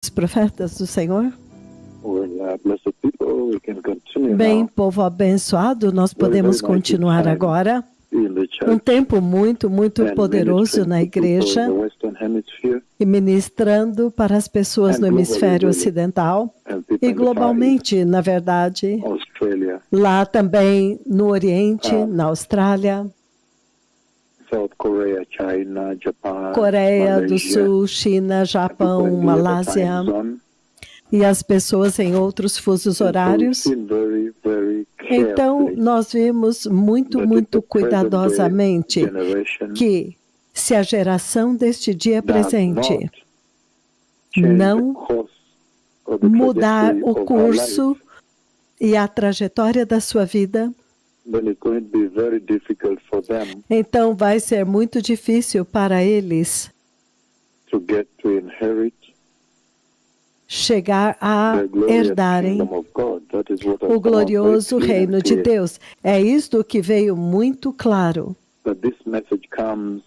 Os profetas do Senhor. Blessed people, we can continue Bem, now. povo abençoado, nós podemos very mighty continuar time agora. In the church Um tempo muito and poderoso ministering na to people in igreja the Western Hemisphere e ministrando para as pessoas And no globally, hemisfério really. ocidental and people e in the Far East, globalmente, na verdade, Australia, lá também no Oriente, na Austrália, South Korea, China, Japan, Coreia do Malaysia, Sul, China, and people Japão, in the other Malásia time zone. e as pessoas em outros fusos And so we've horários. seen very, very Então, carefully nós vimos muito that in the present day cuidadosamente generation que se a geração deste dia does presente not change não the course or the mudar trajectory o of our curso life, e a trajetória da sua vida, then it's going to be very difficult for them então vai ser muito difícil para eles to get to inherit chegar a the glorious herdarem kingdom of God. That is what has o come out very glorioso clear and reino de clear. Deus. É isto que veio muito claro, That this message comes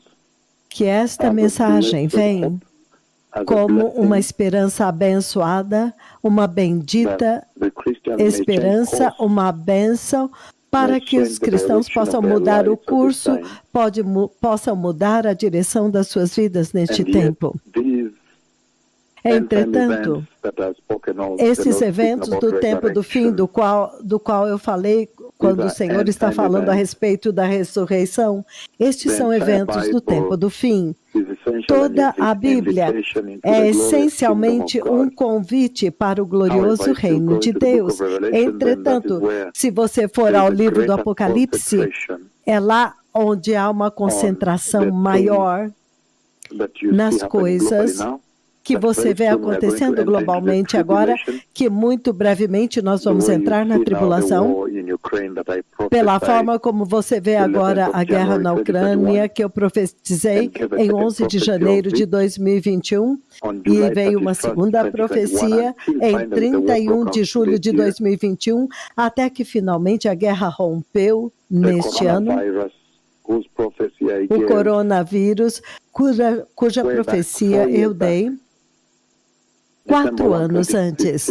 que esta as a mensagem blessed vem hope, as a como uma blessing esperança abençoada, uma bendita that the Christians may change esperança, course, uma bênção para que os cristãos possam mudar o curso, possam mudar a direção das suas vidas neste and yet tempo. these Entretanto, esses eventos do tempo do fim, do qual eu falei quando o Senhor está falando a respeito da ressurreição, estes são eventos do tempo do fim. Toda a Bíblia é essencialmente um convite para o glorioso reino de Deus. Entretanto, se você for ao livro do Apocalipse, é lá onde há uma concentração maior nas coisas que você vê acontecendo globalmente agora, que muito brevemente nós vamos entrar na tribulação, pela forma como você vê agora a guerra na Ucrânia, que eu profetizei em 11 de janeiro de 2021, e veio uma segunda profecia em 31 de julho de 2021, até que finalmente a guerra rompeu neste ano. O coronavírus, cuja profecia eu dei 4 anos antes,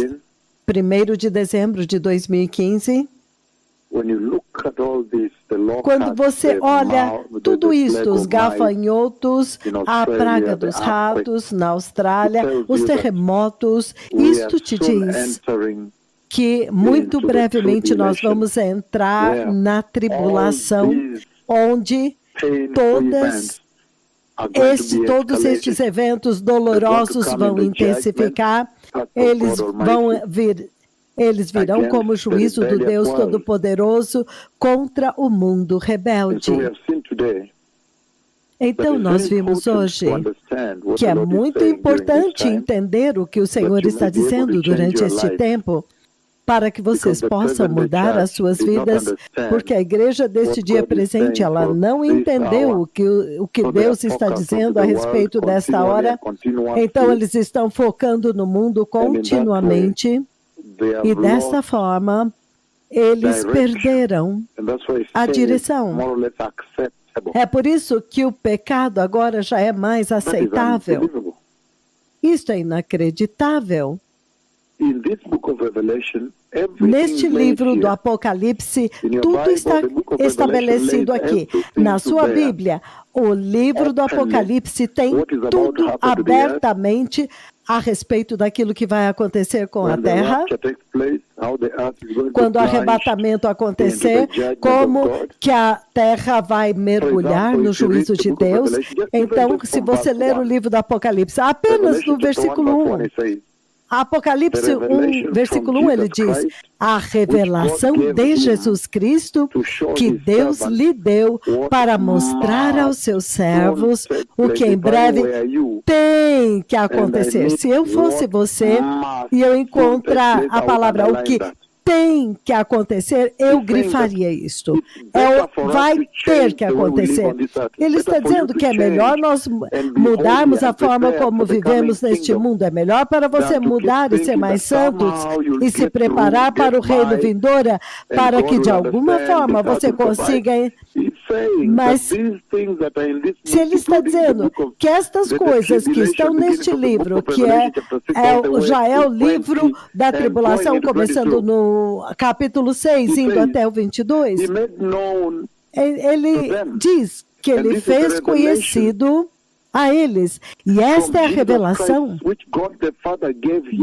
1º de dezembro de 2015, quando você olha tudo isto, os gafanhotos, a praga dos ratos na Austrália, os terremotos, isto te diz que muito brevemente nós vamos entrar na tribulação, onde todos estes eventos dolorosos vão intensificar, eles virão como juízo do Deus Todo-Poderoso contra o mundo rebelde. Então, nós vimos hoje que é muito importante entender o que o Senhor está dizendo durante este tempo, para que vocês possam mudar as suas vidas, porque a igreja deste dia presente, ela não entendeu o que Deus está dizendo a respeito desta hora, então eles estão focando no mundo continuamente, e desta forma, eles perderam a direção. É por isso que o pecado agora já é mais aceitável. Isto é inacreditável. Neste livro do Apocalipse, tudo está estabelecido aqui. Na sua Bíblia, o livro do Apocalipse tem tudo abertamente a respeito daquilo que vai acontecer com a Terra, quando o arrebatamento acontecer, como que a Terra vai mergulhar no juízo de Deus. Então, se você ler o livro do Apocalipse, apenas no versículo 1, Apocalipse 1, versículo 1, ele diz: a revelação de Jesus Cristo que Deus lhe deu para mostrar aos seus servos o que em breve tem que acontecer. Se eu fosse você e eu encontrar a palavra o que tem que acontecer, eu grifaria isto. Vai ter que acontecer. Ele está dizendo que é melhor nós mudarmos a forma como vivemos neste mundo. É melhor para você mudar e ser mais santos e se preparar para o reino vindouro, para que de alguma forma você consiga... Mas se ele está dizendo que estas coisas que estão neste livro, que já é o livro da tribulação, começando no capítulo 6, indo até o 22, ele diz que ele fez conhecido a eles. E esta é a revelação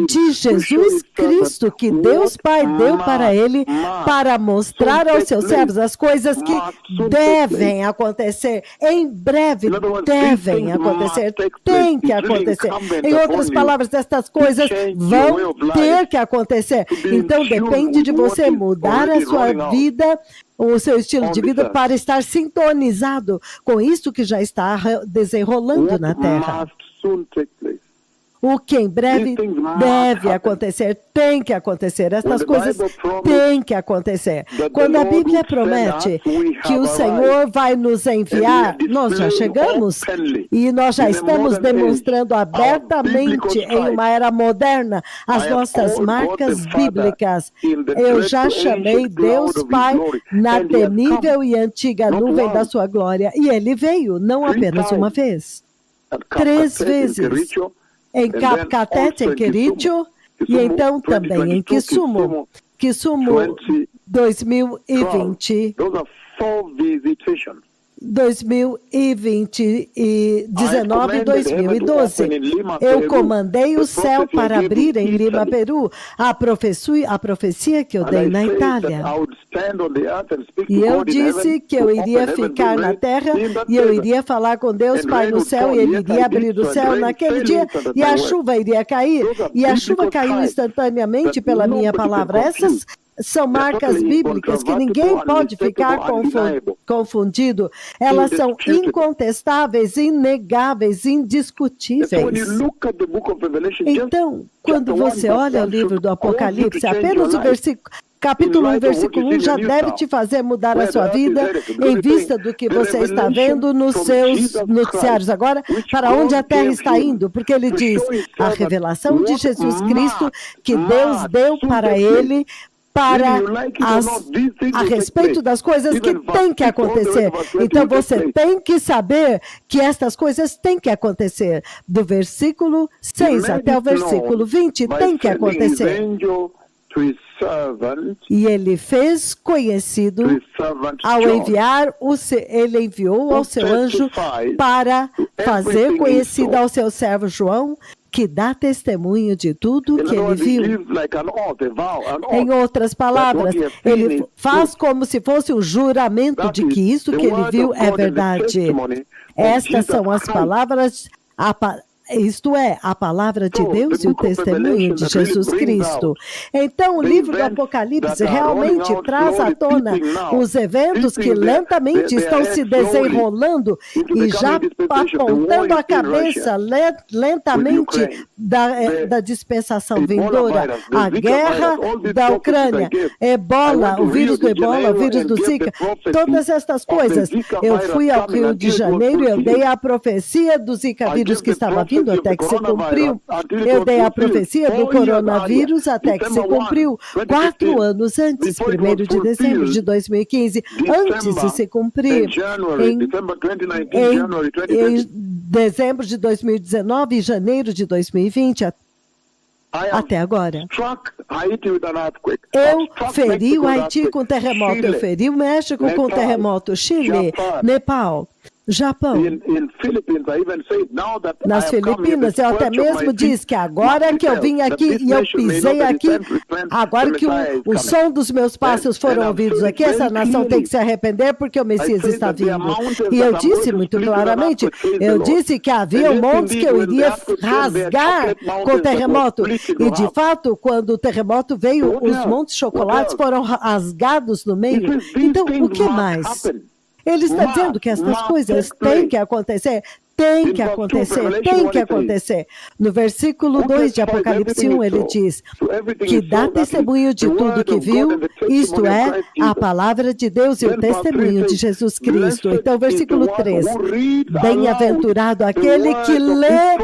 de Jesus Cristo, que Deus Pai deu para ele, para mostrar aos seus servos as coisas que devem acontecer. Em breve devem acontecer, tem que acontecer. Em outras palavras, estas coisas vão ter que acontecer. Então depende de você mudar a sua vida, o seu estilo de vida, para estar sintonizado com isso que já está desenrolando na Terra. O que em breve deve acontecer, tem que acontecer. Estas coisas têm que acontecer. Quando a Bíblia promete que o Senhor vai nos enviar, nós já chegamos e nós já estamos demonstrando abertamente em uma era moderna as nossas marcas bíblicas. Eu já chamei Deus Pai na temível e antiga nuvem da sua glória, e Ele veio não apenas uma vez, 3 vezes. Em Capcatete, em Queritio, e então também em Kisumu. Kisumu 2020. 2020 e 19 e 2012. Eu comandei o céu para abrir em Lima, Peru, a profecia que eu dei na Itália. E eu disse que eu iria ficar na terra e eu iria falar com Deus Pai no céu, e Ele iria abrir o céu naquele dia e a chuva iria cair. E a chuva caiu instantaneamente pela minha palavra. Essas são marcas bíblicas que ninguém pode ficar confundido. Elas são incontestáveis, inegáveis, indiscutíveis. Então, quando você olha o livro do Apocalipse, apenas o capítulo 1, versículo 1 já deve te fazer mudar a sua vida em vista do que você está vendo nos seus noticiários agora, para onde a terra está indo, porque ele diz a revelação de Jesus Cristo que Deus deu para ele, a respeito das coisas que têm que acontecer. Então você tem que saber que estas coisas têm que acontecer. Do versículo 6 até o versículo 20 tem que acontecer. E ele fez conhecido ao enviar ele enviou ao seu anjo para fazer conhecido ao seu servo João, que dá testemunho de tudo que ele viu. Em outras palavras, ele faz como se fosse um juramento de que isso que ele viu é verdade. Estas são as palavras, isto é, a palavra de Deus e o testemunho de Jesus Cristo. Então, o livro do Apocalipse realmente traz à tona os eventos que lentamente estão se desenrolando e já apontando a cabeça lentamente da dispensação vindoura. A guerra da Ucrânia, Ebola, o vírus do Ebola, o vírus do Zika, todas estas coisas. Eu fui ao Rio de Janeiro e eu dei a profecia do Zika vírus que estava vindo até que se cumpriu. Eu dei a profecia do coronavírus até que se cumpriu 4 anos antes, 1º de dezembro de 2015, antes de se cumprir. Em dezembro de 2019 e janeiro de 2020, até agora. Eu feri o Haiti com terremoto, eu feri o México com terremoto, Chile, Nepal, Japão. Nas Filipinas, eu até mesmo disse que agora que eu vim aqui e eu pisei aqui, agora que o som dos meus passos foram ouvidos aqui, essa nação tem que se arrepender porque o Messias está vindo. E eu disse muito claramente, eu disse que havia montes que eu iria rasgar com o terremoto. E de fato, quando o terremoto veio, os montes chocolates foram rasgados no meio. Então, o que mais? Ele está dizendo que estas coisas têm que acontecer. Tem que acontecer, tem que acontecer. No versículo 2 de Apocalipse 1, ele diz que dá testemunho de tudo que viu, isto é, a palavra de Deus e o testemunho de Jesus Cristo. Então, versículo 3, bem-aventurado aquele que lê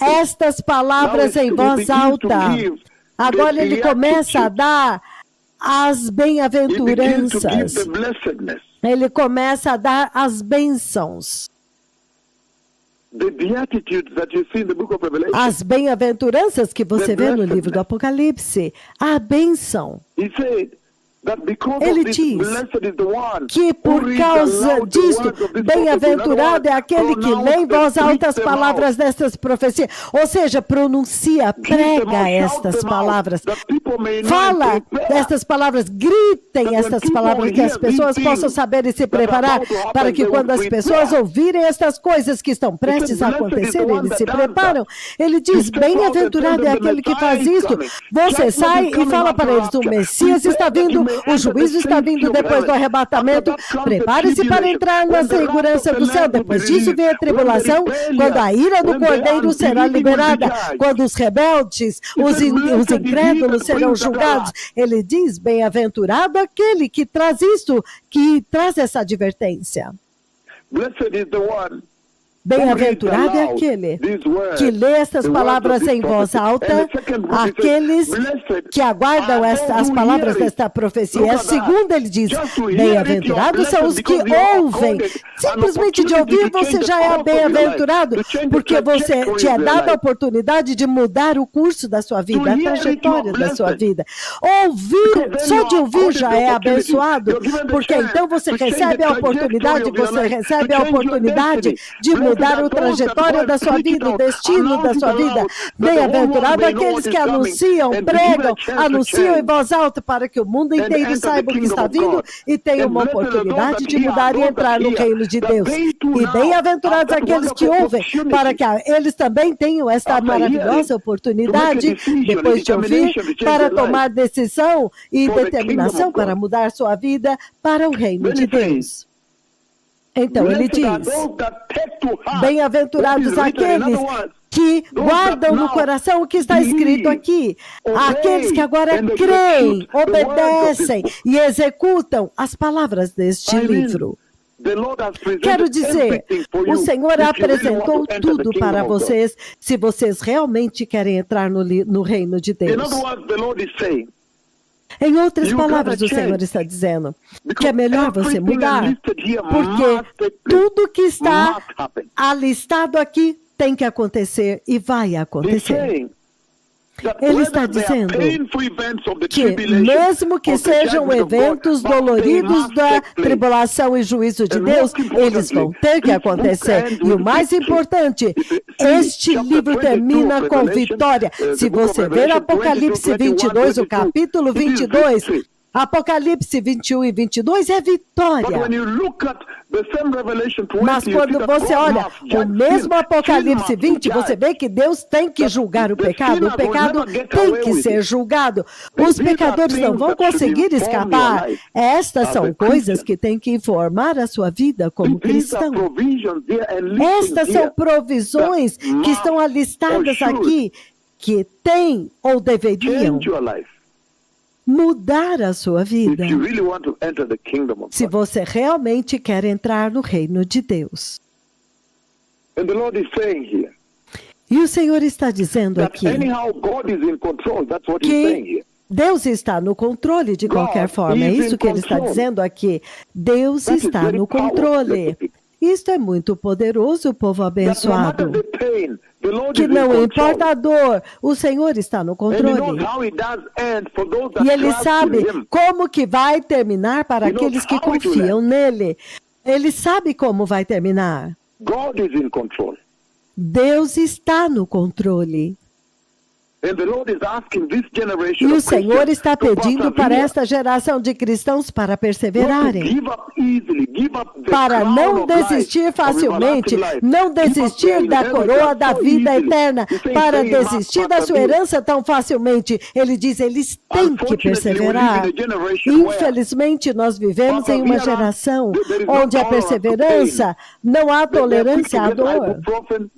estas palavras em voz alta. Agora ele começa a dar as bem-aventuranças. Ele começa a dar as bênçãos. As bem-aventuranças que você vê no livro do Apocalipse. A bênção. Ele diz que por causa disto, bem-aventurado é aquele que lê em voz alta as palavras destas profecias. Ou seja, pronuncia, prega estas palavras. Fala destas palavras, gritem estas palavras, que as pessoas possam saber e se preparar para que quando as pessoas ouvirem estas coisas que estão prestes a acontecer, eles se preparam. Ele diz, bem-aventurado é aquele que faz isto. Você sai e fala para eles, o Messias está vindo, o juízo está vindo depois do arrebatamento. Prepare-se para entrar na segurança do céu. Depois disso vem a tribulação, quando a ira do Cordeiro será liberada, quando os rebeldes, os incrédulos serão julgados. Ele diz, bem-aventurado aquele que traz isto, que traz essa advertência. Bem-aventurado é aquele que lê estas palavras em voz alta, aqueles que aguardam as palavras desta profecia. Segundo, ele diz, bem-aventurados são os que ouvem. Simplesmente de ouvir, você já é bem-aventurado, porque você te é dada a oportunidade de mudar o curso da sua vida, a trajetória da sua vida. Ouvir, só de ouvir já é abençoado, porque então você recebe a oportunidade, de mudar a trajetória da sua vida, o destino da sua vida. Bem-aventurado aqueles que anunciam, pregam, anunciam em voz alta para que o mundo inteiro saiba o que está vindo e tenha uma oportunidade de mudar e entrar no reino de Deus. E bem-aventurados aqueles que ouvem, para que eles também tenham esta maravilhosa oportunidade, depois de ouvir, para tomar decisão e determinação para mudar sua vida para o reino de Deus. Então ele diz, bem-aventurados aqueles que guardam no coração o que está escrito aqui. Aqueles que agora creem, obedecem e executam as palavras deste livro. Quero dizer, o Senhor apresentou tudo para vocês, se vocês realmente querem entrar no reino de Deus. Em outras palavras, o Senhor está dizendo que é melhor você mudar, porque tudo que está alistado aqui tem que acontecer e vai acontecer. Ele está dizendo que mesmo que sejam eventos doloridos da tribulação e juízo de Deus, eles vão ter que acontecer. E o mais importante, este livro termina com vitória. Se você ver Apocalipse 22, o capítulo 22, Apocalipse 21 e 22 é vitória. Mas quando você olha o mesmo Apocalipse 20, você vê que Deus tem que julgar o pecado. O pecado tem que ser julgado. Os pecadores não vão conseguir escapar. Estas são coisas que tem que informar a sua vida como cristão. Estas são provisões que estão alistadas aqui, que têm ou deveriam mudar a sua vida, se você realmente quer entrar no reino de Deus. E o Senhor está dizendo aqui que Deus está no controle de qualquer forma. É isso que ele está dizendo aqui. Deus está no controle. Isto é muito poderoso, povo abençoado. Que não importa a dor, o Senhor está no controle. E Ele sabe como que vai terminar para aqueles que confiam nele. Ele sabe como vai terminar. Deus está no controle. E o Senhor está pedindo para esta geração de cristãos para perseverarem, para não desistir facilmente, não desistir da coroa da vida eterna, para desistir da sua herança tão facilmente. Ele diz, eles têm que perseverar. Infelizmente, nós vivemos em uma geração onde a perseverança, não há tolerância à dor.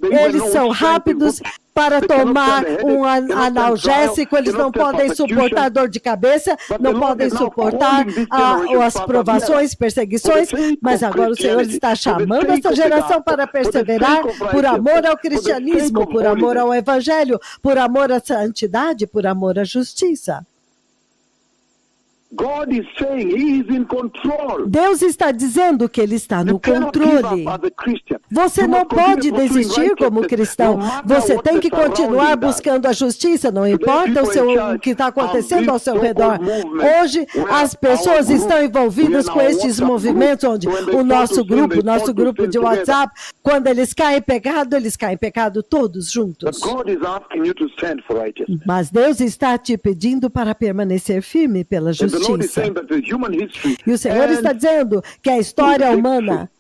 Eles são rápidos para tomar um analgésico, eles não podem suportar dor de cabeça, não podem suportar as provações, perseguições, mas agora o Senhor está chamando essa geração para perseverar por amor ao cristianismo, por amor ao evangelho, por amor à santidade, por amor à justiça. Deus está dizendo que Ele está no controle. Você não pode desistir como cristão. Você tem que continuar buscando a justiça, não importa o que está acontecendo ao seu redor. Hoje, as pessoas estão envolvidas com estes movimentos, onde o nosso grupo de WhatsApp, quando eles caem em pecado todos juntos. Mas Deus está te pedindo para permanecer firme pela justiça. E o Senhor está dizendo que a história humana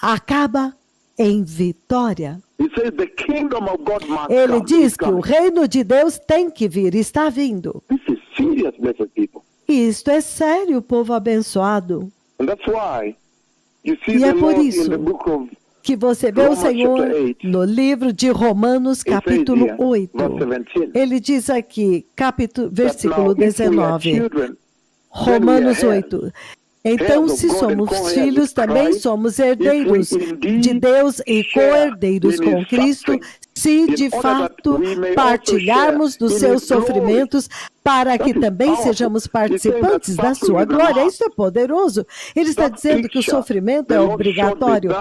acaba em vitória. Ele diz que o reino de Deus tem que vir, está vindo. E isto é sério, povo abençoado. E é por isso que você vê o Senhor no livro de Romanos, capítulo 8. Ele diz aqui, versículo 19. Romanos 8. Então, se somos filhos, também somos herdeiros de Deus e co-herdeiros com Cristo, se de fato partilharmos dos seus sofrimentos, para que também sejamos participantes da sua glória. Isso é poderoso. Ele está dizendo que o sofrimento é obrigatório.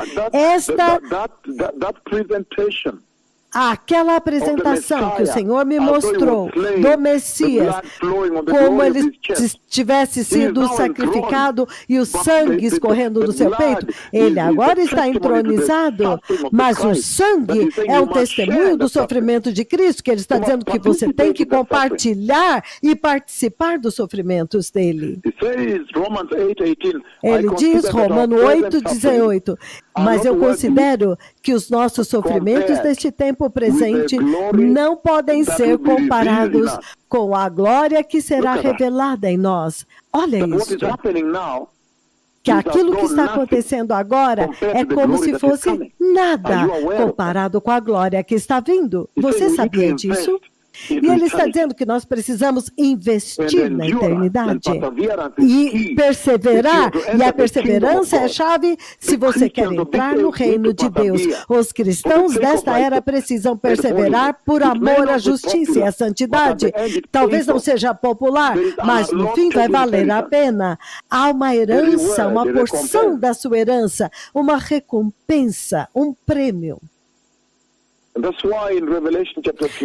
Aquela apresentação que o Senhor me mostrou do Messias, como ele tivesse sido sacrificado e o sangue escorrendo do seu peito, ele agora está entronizado, mas o sangue é um testemunho do sofrimento de Cristo, que ele está dizendo que você tem que compartilhar e participar dos sofrimentos dele. Ele diz, Romanos 8:18, mas eu considero que os nossos sofrimentos deste tempo presente não podem ser comparados com a glória que será revelada em nós. Olha isso. Que aquilo que está acontecendo agora é como se fosse nada comparado com a glória que está vindo. Você sabia disso? E ele está dizendo que nós precisamos investir na eternidade e perseverar. E a perseverança é a chave se você quer entrar no reino de Deus. Os cristãos desta era precisam perseverar por amor à justiça e à santidade. Talvez não seja popular, mas no fim vai valer a pena. Há uma herança, uma porção da sua herança, uma recompensa, um prêmio.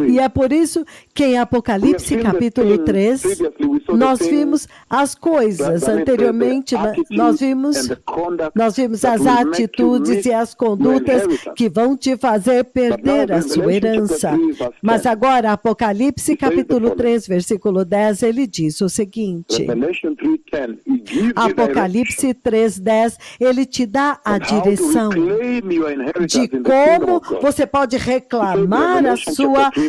E é por isso que em Apocalipse capítulo 3, nós vimos as coisas anteriormente, nós vimos as atitudes e as condutas que vão te fazer perder a sua herança. Mas agora, Apocalipse capítulo 3, versículo 10, ele diz o seguinte, Apocalipse 3:10, ele te dá a direção de como você pode reclamar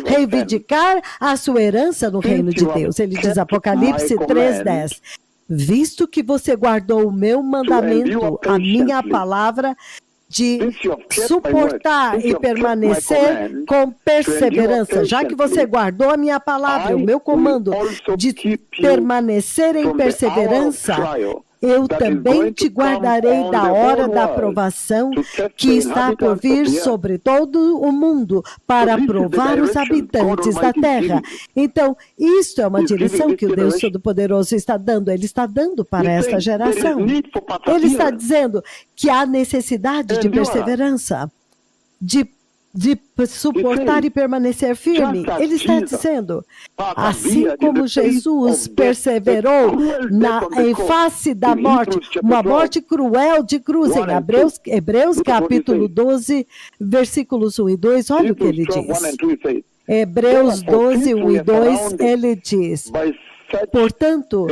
reivindicar a sua herança no reino de Deus. Ele diz, Apocalipse 3:10, visto que você guardou o meu mandamento, a minha palavra, de suportar e permanecer com perseverança, já que você guardou a minha palavra, o meu comando de permanecer em perseverança, eu também te guardarei da hora da aprovação que está por vir sobre todo o mundo para provar os habitantes da terra. Então, isto é uma direção que o Deus Todo-Poderoso está dando. Ele está dando para esta geração. Ele está dizendo que há necessidade de perseverança, de suportar e permanecer firme. Ele está dizendo, assim como Jesus perseverou em face da morte, uma morte cruel de cruz, em Hebreus capítulo 12, versículos 1 e 2, olha o que ele diz. Hebreus 12, 1 e 2, ele diz: portanto,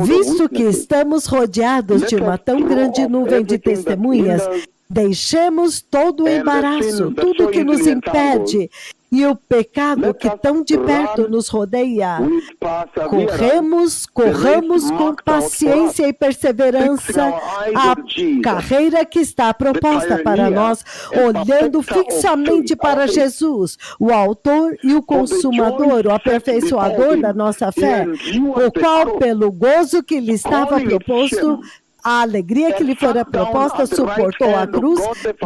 visto que estamos rodeados de uma tão grande nuvem de testemunhas, deixemos todo o embaraço, tudo que nos impede e o pecado que tão de perto nos rodeia. Corramos com paciência e perseverança a carreira que está proposta para nós, olhando fixamente para Jesus, o autor e o consumador, o aperfeiçoador da nossa fé, o qual, pelo gozo que lhe estava proposto, a alegria que lhe fora proposta, suportou a cruz,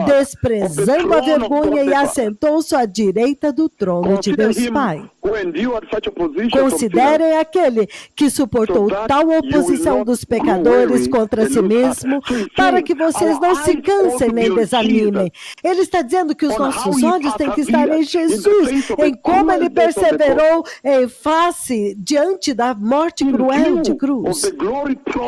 desprezando a vergonha e assentou-se à direita do trono de Deus Pai. Considerem aquele que suportou tal oposição dos pecadores contra si mesmo, para que vocês não se cansem nem desanimem. Ele está dizendo que os nossos olhos têm que estar em Jesus, em como ele perseverou em face diante da morte cruel de cruz,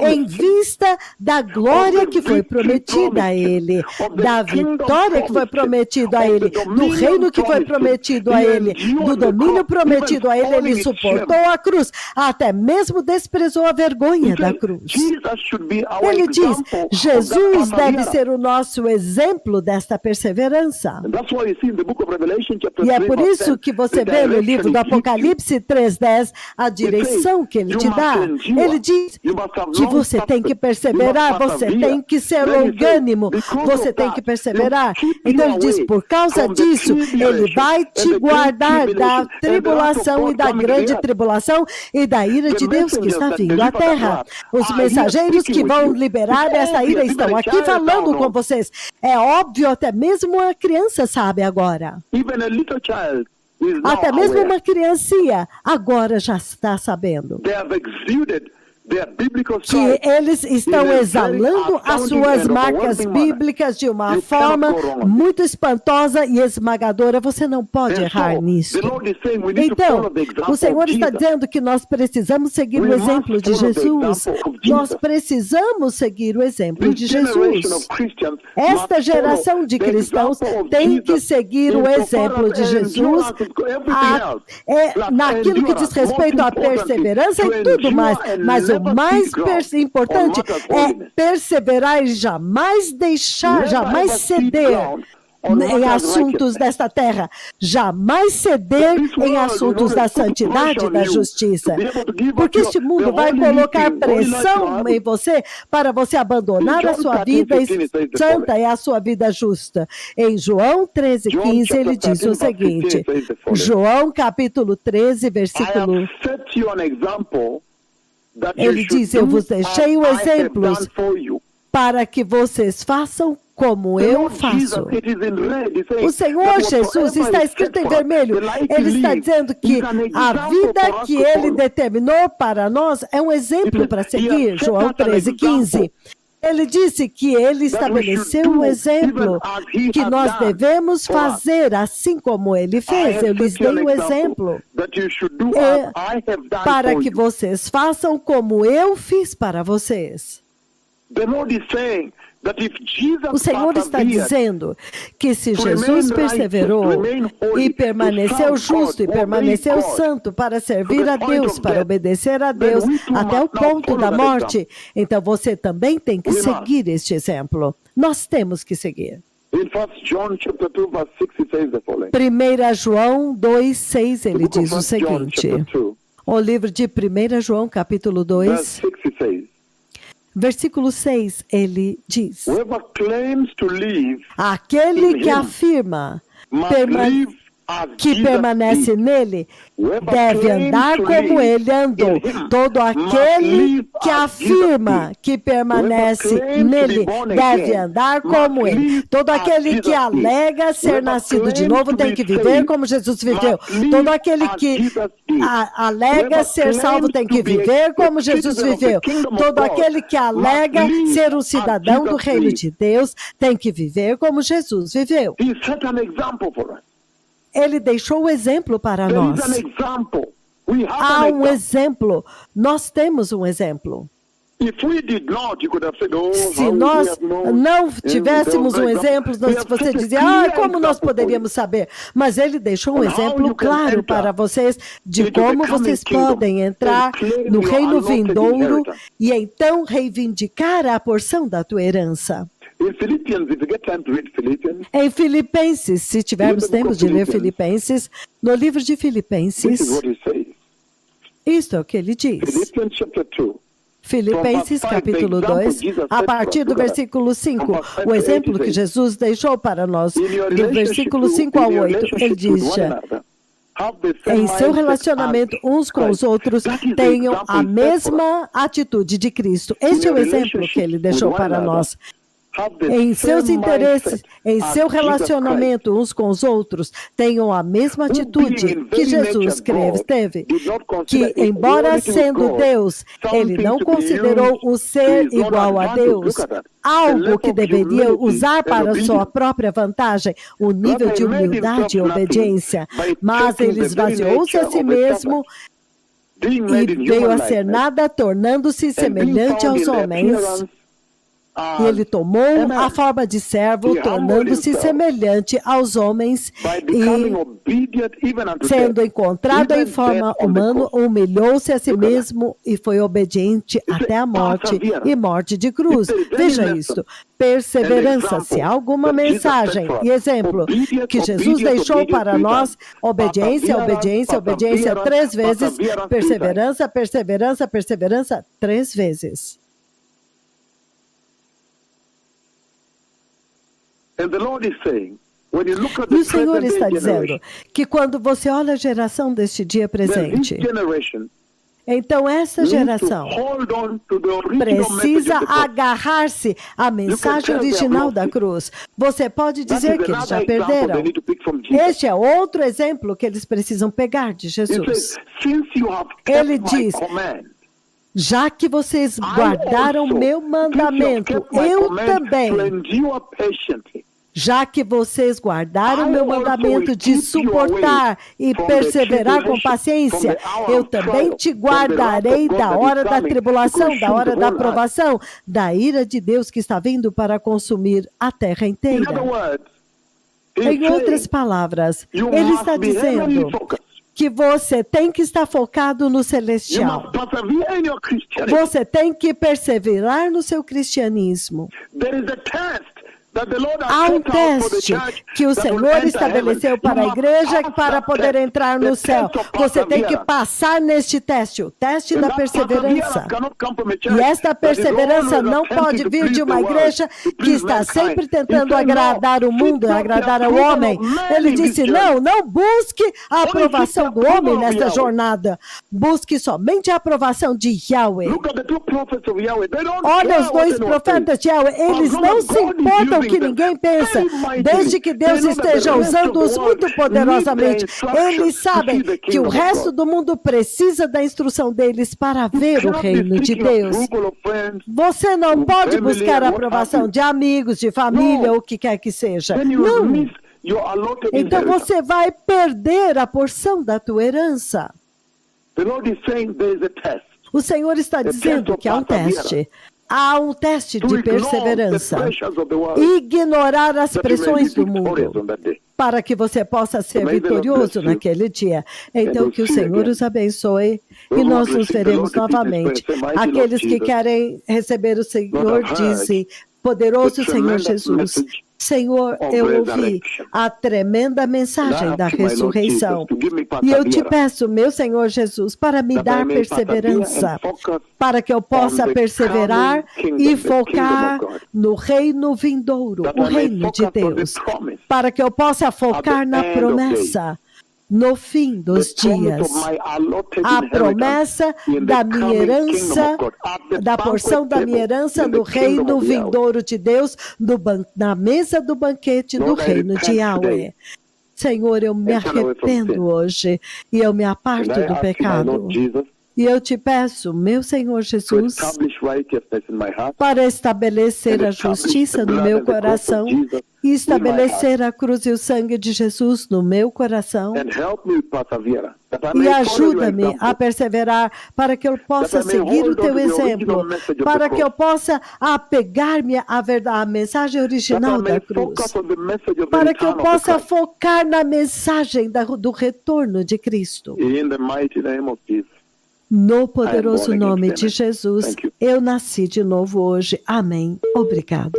em vista da glória que foi prometida a ele, da vitória que foi prometida a ele, do reino que foi prometido a ele, do domínio prometido a ele. Ele suportou a cruz, até mesmo desprezou a vergonha da cruz. Ele diz: Jesus deve ser o nosso exemplo desta perseverança. E é por isso que você vê no livro do Apocalipse 3:10 a direção que ele te dá. Ele diz que você tem que perseverar, você tem que ser longânimo, você tem que perseverar. Então ele diz: por causa disso, ele vai te guardar da tribulação e da grande tribulação e da ira de Deus que está vindo à terra. Os mensageiros que vão liberar essa ira estão aqui falando com vocês. É óbvio, até mesmo uma criança sabe agora. Até mesmo uma criancinha agora já está sabendo que eles estão exalando as suas marcas bíblicas de uma forma muito espantosa e esmagadora. Você não pode errar nisso. Então, o Senhor está dizendo que nós precisamos seguir o exemplo de Jesus. Nós precisamos seguir o exemplo de Jesus. Esta geração de cristãos tem que seguir o exemplo de Jesus naquilo que diz respeito à perseverança e tudo mais. Mas o mais importante é perseverar e jamais deixar, jamais ceder em assuntos desta terra, jamais ceder em assuntos da santidade e da justiça, porque este mundo vai colocar pressão em você para você abandonar a sua vida santa e a sua vida justa. Em João 13:15 ele diz o seguinte, João capítulo 13, versículo, ele diz: eu vos deixei o exemplo para que vocês façam como eu faço. O Senhor Jesus está escrito em vermelho. Ele está dizendo que a vida que ele determinou para nós é um exemplo para seguir. João 13:15. Ele disse que ele estabeleceu um exemplo que nós devemos fazer assim como ele fez. Eu lhes dei um exemplo para que vocês façam como eu fiz para vocês. O Senhor está dizendo que se Jesus perseverou e permaneceu justo e permaneceu santo para servir a Deus, para obedecer a Deus até o ponto da morte, então você também tem que seguir este exemplo. Nós temos que seguir. 1 João 2:6 ele diz o seguinte, o livro de 1 João capítulo 2, versículo 6, ele diz: aquele que afirma que permanece nele deve andar como ele andou. Todo aquele que afirma que permanece nele deve andar como ele. Todo aquele que alega ser nascido de novo tem que viver como Jesus viveu. Todo aquele que alega ser salvo tem que viver como Jesus viveu. Todo aquele que alega ser um cidadão do reino de Deus tem que viver como Jesus viveu. Ele deixou o exemplo para nós. Há um exemplo. Nós temos um exemplo. Se nós não tivéssemos um exemplo, você dizia, como nós poderíamos saber? Mas ele deixou um exemplo claro para vocês de como vocês podem entrar no reino vindouro e então reivindicar a porção da tua herança. Em Filipenses, se tivermos tempo de ler Filipenses, no livro de Filipenses, isto é o que ele diz. Filipenses capítulo 2, a partir do versículo 5, o exemplo que Jesus deixou para nós, do versículo 5 ao 8, ele diz, em seu relacionamento uns com os outros, tenham a mesma atitude de Cristo. Este é o exemplo que ele deixou para nós. Em seus interesses, em seu relacionamento uns com os outros, tenham a mesma atitude que Jesus teve, que, embora sendo Deus, ele não considerou o ser igual a Deus algo que deveria usar para sua própria vantagem, o nível de humildade e obediência, mas ele esvaziou-se a si mesmo e veio a ser nada, tornando-se semelhante aos homens. E ele tomou a forma de servo, tornando-se semelhante aos homens e, sendo encontrado em forma humana, humilhou-se a si mesmo e foi obediente até a morte e morte de cruz. Veja isto. Perseverança, se há alguma mensagem e exemplo que Jesus deixou para nós, obediência, obediência, obediência 3 vezes, perseverança, perseverança, perseverança 3 vezes. E o Senhor está dizendo que quando você olha a geração deste dia presente, então essa geração precisa agarrar-se à mensagem original da cruz. Você pode dizer que eles já perderam. Este é outro exemplo que eles precisam pegar de Jesus. Ele diz, já que vocês guardaram meu mandamento, eu também. Já que vocês guardaram meu mandamento de suportar e perseverar com paciência, eu também te guardarei da hora da tribulação, da hora da provação, da ira de Deus que está vindo para consumir a terra inteira. Em outras palavras, ele está dizendo que você tem que estar focado no celestial. Você tem que perseverar no seu cristianismo. Há um teste que o Senhor estabeleceu para a igreja para poder entrar no céu. Você tem que passar neste teste, o teste da perseverança. E esta perseverança não pode vir de uma igreja que está sempre tentando agradar o mundo, agradar ao homem. Ele disse, não busque a aprovação do homem nesta jornada. Busque somente a aprovação de Yahweh. Olha os 2 profetas de Yahweh, eles não se importam que ninguém pensa, desde que Deus esteja usando-os muito poderosamente. Eles sabem que o resto do mundo precisa da instrução deles para ver o reino de Deus. Você não pode buscar a aprovação de amigos, de família, ou o que quer que seja. Não. Então você vai perder a porção da tua herança. O Senhor está dizendo que há um teste. Há um teste de perseverança. Ignorar as pressões do mundo para que você possa ser vitorioso naquele dia. Então, que o Senhor os abençoe e nós nos veremos novamente. Aqueles que querem receber o Senhor dizem, poderoso Senhor Jesus, Senhor, eu ouvi a tremenda mensagem da ressurreição. E eu te peço, meu Senhor Jesus, para me dar perseverança, para que eu possa perseverar e focar no reino vindouro, o reino de Deus, para que eu possa focar na promessa. No fim dos dias, a promessa da minha herança, da porção da minha herança no reino vindouro de Deus, na mesa do banquete do reino de Yahweh. Senhor, eu me arrependo hoje e eu me aparto do pecado. E eu te peço, meu Senhor to Jesus, establish righteousness in my heart, para estabelecer and a establish justiça the no blood meu and the cross of coração Jesus e in my heart, estabelecer a cruz e o sangue de Jesus no meu coração. and help me persevere, that I E may follow your ajuda-me a example, perseverar para que eu that possa I may seguir o hold on teu to the original exemplo, message of the para que eu cross, possa apegar-me à verdade, à mensagem that I original may da focus cruz, on the message of the para que eu return of the possa Christ. focar na mensagem do retorno de Cristo. In the mighty name of Jesus, No I am poderoso born again nome today, de man. Jesus, Thank you. eu nasci de novo hoje. Amém. Obrigado.